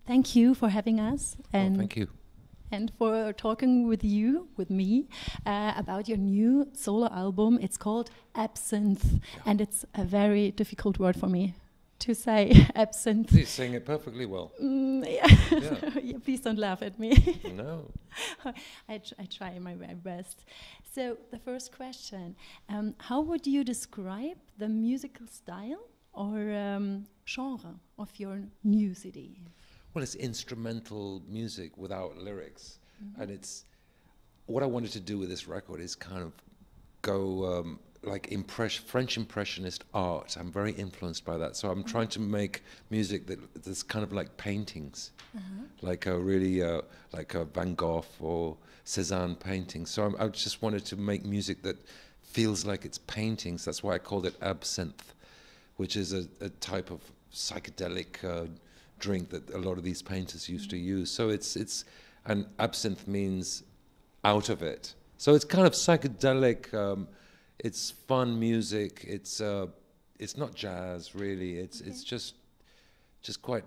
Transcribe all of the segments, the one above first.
thank you for having us. And thank you. And for talking with me, about your new solo album. It's called Absinthe, and it's a very difficult word for me to say, absinthe. You're saying it perfectly well. Yeah. Yeah, please don't laugh at me. No. I try my very best. So the first question, how would you describe the musical style or genre of your new CD? Well, it's instrumental music without lyrics. And it's what I wanted to do with this record is kind of go like French Impressionist art. I'm very influenced by that. So I'm trying to make music that's kind of like paintings, like a really like a Van Gogh or Cézanne painting. So I just wanted to make music that feels like it's paintings. That's why I called it Absinthe, which is a type of psychedelic drink that a lot of these painters used to use. So and absinthe means out of it. So it's kind of psychedelic. It's fun music. It's not jazz really. It's just quite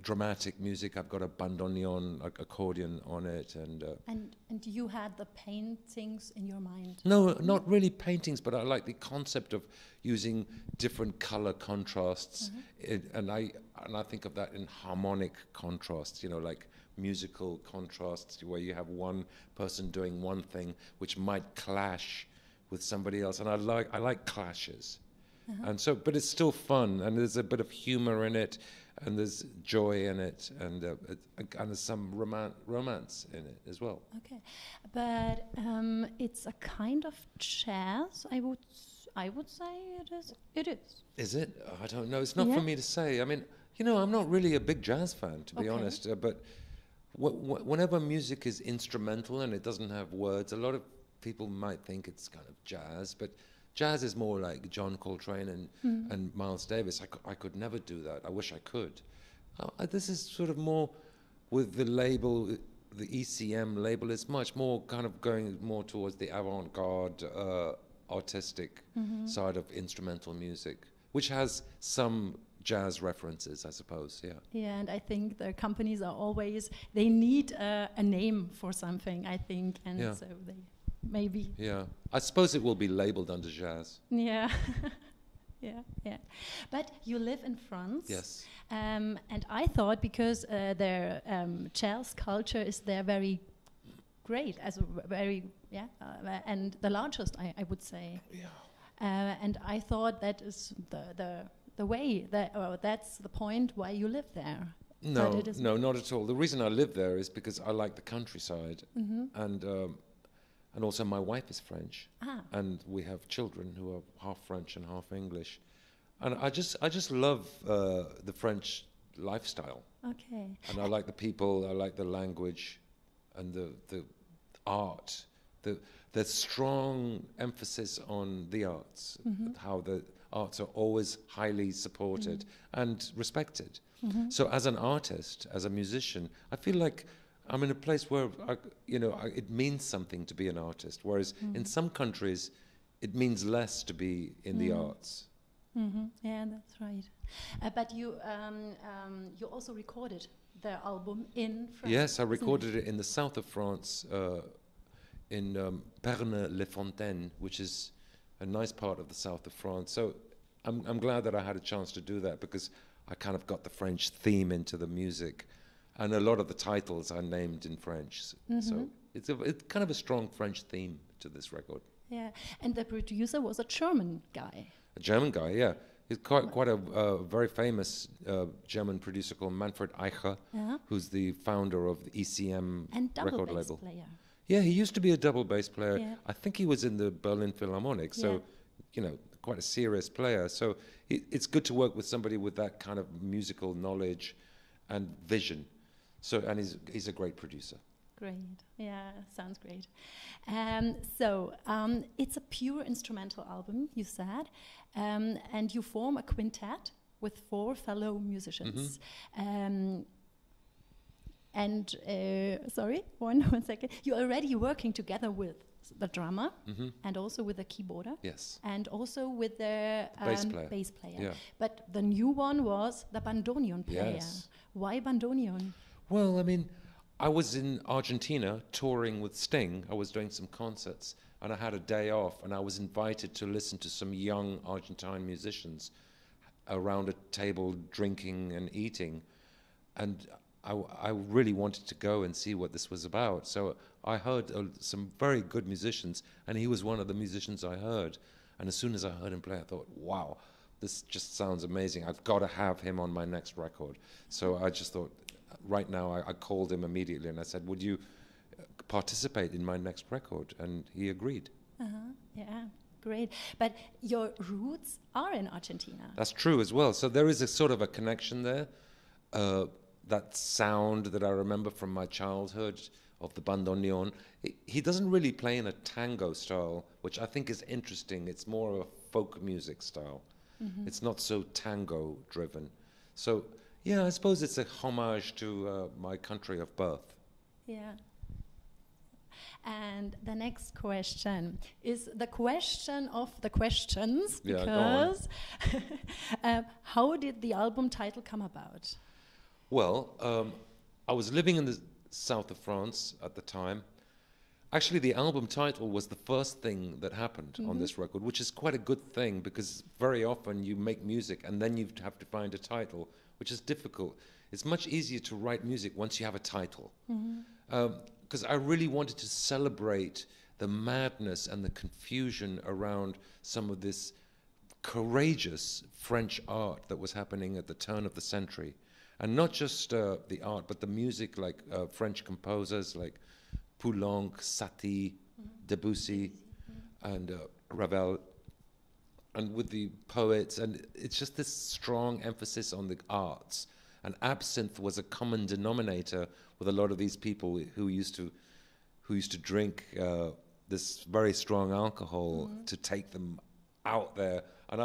dramatic music. I've got a bandoneon, like accordion on it, and you had the paintings in your mind? No, not really paintings, but I like the concept of using different color contrasts, and I think of that in harmonic contrasts. You know, like musical contrasts, where you have one person doing one thing which might clash with somebody else, and I like clashes, and so, but it's still fun, and there's a bit of humor in it. And there's joy in it, and there's some romance in it as well. Okay, but it's a kind of jazz. I would say it is. It is. Is it? I don't know. It's not for me to say. I mean, you know, I'm not really a big jazz fan, to be honest. But whenever music is instrumental and it doesn't have words, a lot of people might think it's kind of jazz, but jazz is more like John Coltrane and Miles Davis. I could never do that. I wish I could. This is sort of more with the label, the ECM label. It's much more kind of going more towards the avant-garde, artistic side of instrumental music, which has some jazz references, I suppose. Yeah. Yeah, and I think the companies are always, they need a name for something, I think, and so they. Maybe. Yeah, I suppose it will be labeled under jazz. Yeah, yeah. But you live in France. Yes. And I thought because their jazz culture is there very great, as very and the largest, I would say. Yeah. And I thought that is the way that's the point why you live there. No, not at all. The reason I live there is because I like the countryside, and also my wife is French, and we have children who are half French and half English, and I just love the French lifestyle. Okay. And I like the people, I like the language, and the art, the strong emphasis on the arts, how the arts are always highly supported and respected. So as an artist, as a musician, I feel like I'm in a place where, it means something to be an artist, whereas in some countries, it means less to be in the arts. Yeah, that's right. But you also recorded the album in France. Yes, I recorded it in the south of France, in Perne-les-Fontaines, which is a nice part of the south of France. So I'm glad that I had a chance to do that, because I kind of got the French theme into the music. And a lot of the titles are named in French, so it's kind of a strong French theme to this record. Yeah, and the producer was a German guy. A German guy, yeah. He's quite a very famous German producer called Manfred Eicher, who's the founder of the ECM and record label. And double bass player. Yeah, he used to be a double bass player. Yeah. I think he was in the Berlin Philharmonic, so quite a serious player. So it's good to work with somebody with that kind of musical knowledge and vision. So, and he's a great producer. Great, yeah, sounds great. It's a pure instrumental album, you said, and you form a quintet with 4 fellow musicians. And sorry, one second. You're already working together with the drummer and also with the keyboarder. Yes. And also with the bass player. Yeah. But the new one was the bandoneon player. Yes. Why bandoneon? Well, I mean, I was in Argentina touring with Sting. I was doing some concerts, and I had a day off, and I was invited to listen to some young Argentine musicians around a table drinking and eating. And I really wanted to go and see what this was about. So I heard some very good musicians, and he was one of the musicians I heard. And as soon as I heard him play, I thought, wow, this just sounds amazing. I've got to have him on my next record. So I just thought, right now, I called him immediately and I said, would you participate in my next record? And he agreed. Yeah, great. But your roots are in Argentina. That's true as well. So there is a sort of a connection there. That sound that I remember from my childhood of the bandoneon. He doesn't really play in a tango style, which I think is interesting. It's more of a folk music style. It's not so tango driven. So yeah, I suppose it's a homage to my country of birth. Yeah. And the next question is the question of the questions, because how did the album title come about? Well, I was living in the south of France at the time. Actually, the album title was the first thing that happened on this record, which is quite a good thing, because very often you make music and then you have to find a title, which is difficult. It's much easier to write music once you have a title. Because I really wanted to celebrate the madness and the confusion around some of this courageous French art that was happening at the turn of the century. And not just the art, but the music, like French composers like Poulenc, Satie, Debussy, and Ravel, and with the poets. And it's just this strong emphasis on the arts. And absinthe was a common denominator with a lot of these people who used to drink this very strong alcohol to take them out there. And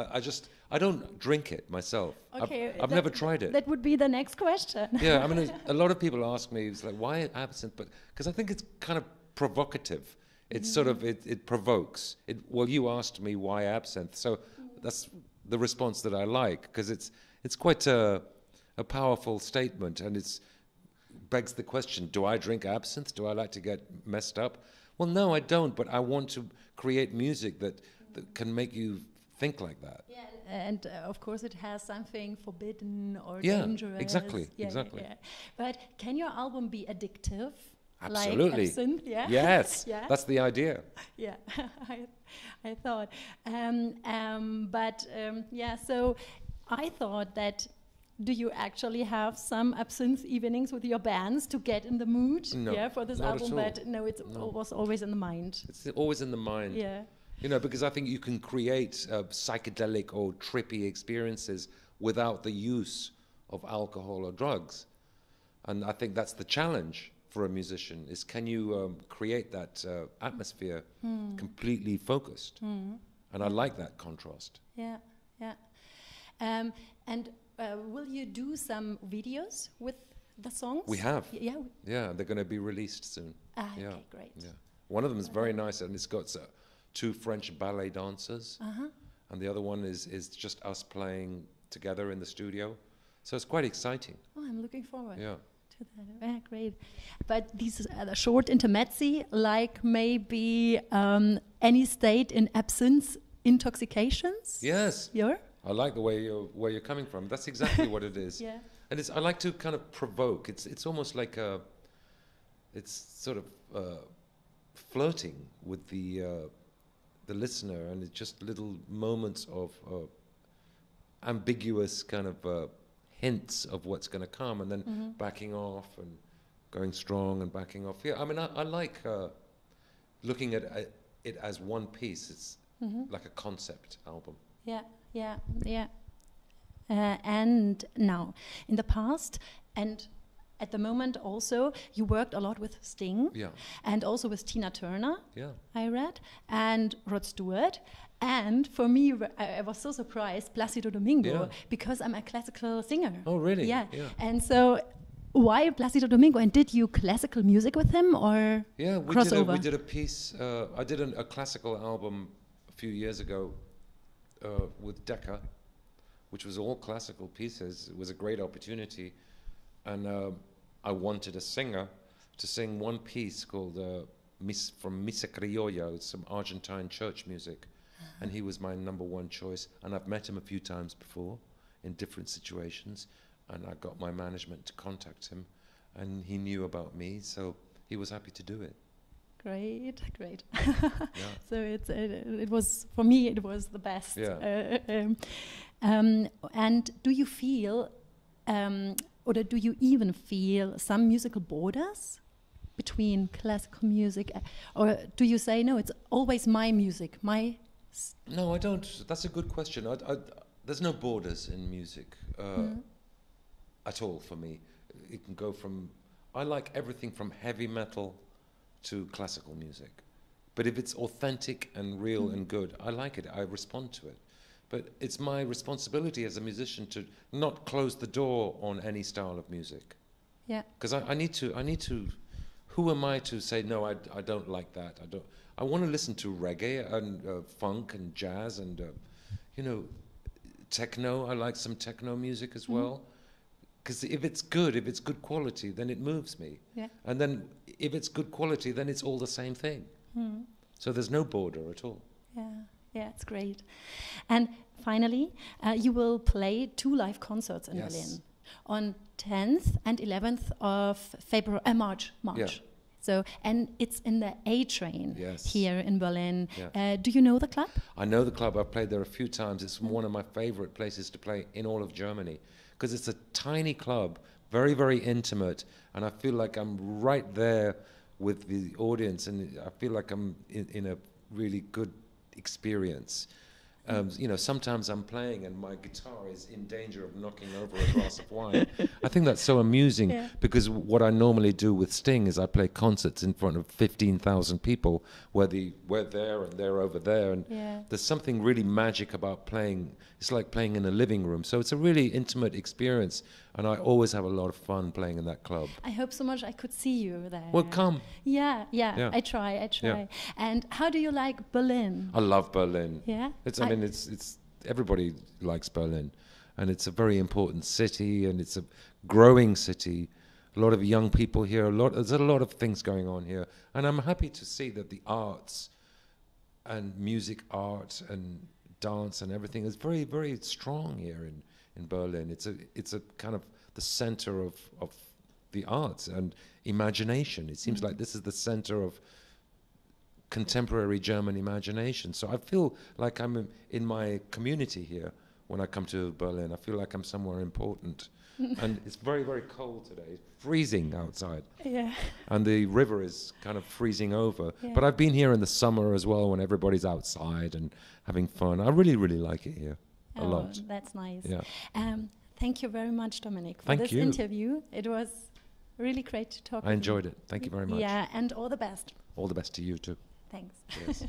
I don't drink it myself. Okay, I've never tried it. That would be the next question. Yeah, I mean, a lot of people ask me, it's like, why absinthe? But because I think it's kind of provocative. It's sort of, it provokes. Well, you asked me why absinthe, so that's the response that I like, because it's quite a powerful statement, and it begs the question, do I drink absinthe? Do I like to get messed up? Well, no, I don't, but I want to create music that can make you think like that. Yeah, and of course it has something forbidden or dangerous. Exactly. But can your album be addictive? Absolutely. Like absinthe? Yeah. Yes, yeah. That's the idea. Yeah, I thought. So I thought that, do you actually have some absinthe evenings with your bands to get in the mood for this album? But no, it was always in the mind. It's always in the mind. Yeah. You know, because I think you can create psychedelic or trippy experiences without the use of alcohol or drugs. And I think that's the challenge for a musician, is can you create that atmosphere completely focused? And I like that contrast. Yeah. Will you do some videos with the songs? We have. Yeah, they're going to be released soon. Okay, great. Yeah. One of them is very nice, and it's got 2 French ballet dancers, and the other one is just us playing together in the studio. So it's quite exciting. Oh, I'm looking forward to that. Yeah, great. But these the short intermezzi, like maybe any state in absinthe intoxications? Yes. Yeah? I like the way you're coming from. That's exactly what it is. Yeah. And I like to kind of provoke. It's almost like it's sort of flirting with the listener, and it's just little moments of ambiguous kind of hints of what's going to come, and then backing off and going strong and backing off. Yeah, I mean, I like looking at it as one piece. It's like a concept album. Yeah. And now, in the past, and at the moment also, you worked a lot with Sting, and also with Tina Turner, I read, and Rod Stewart. And for me, I was so surprised, Placido Domingo, because I'm a classical singer. Oh, really? Yeah. And so, why Placido Domingo? And did you classical music with him or Yeah, crossover? we did a piece. I did a classical album a few years ago with Decca, which was all classical pieces. It was a great opportunity, and I wanted a singer to sing one piece called from Misa Criolla. It's some Argentine church music, and he was my #1 choice. And I've met him a few times before in different situations, and I got my management to contact him, and he knew about me, so he was happy to do it. Great. Yeah. So it was, for me, it was the best. Yeah. And do you feel, or do you even feel some musical borders between classical music, or do you say, no, it's always my music, No, I don't. That's a good question. There's no borders in music at all for me. It can go from, I like everything from heavy metal to classical music. But if it's authentic and real and good, I like it. I respond to it. But it's my responsibility as a musician to not close the door on any style of music. Yeah. Because I need to. Who am I to say no? I don't like that. I want to listen to reggae and funk and jazz and techno. I like some techno music as well. Because if it's good quality, then it moves me. Yeah. And then if it's good quality, then it's all the same thing. So there's no border at all. Yeah, it's great. And finally, you will play 2 live concerts in Yes. Berlin on 10th and 11th of March. Yeah. So, and it's in the A Train here in Berlin. Yeah. Do you know the club? I know the club. I've played there a few times. It's one of my favorite places to play in all of Germany because it's a tiny club, very, very intimate, and I feel like I'm right there with the audience, and I feel like I'm in a really good experience. Sometimes I'm playing and my guitar is in danger of knocking over a glass of wine. I think that's so amusing because what I normally do with Sting is I play concerts in front of 15,000 people where we're there and they're over there, and there's something really magic about playing. It's like playing in a living room, so it's a really intimate experience, and I always have a lot of fun playing in that club. I hope so much I could see you there. Well, come. Yeah. I try. Yeah. And how do you like Berlin? I love Berlin. Yeah. It's everybody likes Berlin, and it's a very important city, and it's a growing city. A lot of young people here. There's a lot of things going on here, and I'm happy to see that the arts and music, art and dance and everything is very, very strong here in Berlin. It's a kind of the center of the arts and imagination. It seems like this is the center of contemporary German imagination. So I feel like I'm in my community here when I come to Berlin. I feel like I'm somewhere important. And it's very, very cold today. It's freezing outside. Yeah. And the river is kind of freezing over. Yeah. But I've been here in the summer as well when everybody's outside and having fun. I really, really like it here a lot. That's nice. Yeah. Thank you very much, Dominic, for this interview. It was really great to talk with you. I enjoyed it. Thank you very much. Yeah, and all the best. All the best to you too. Thanks. Cheers.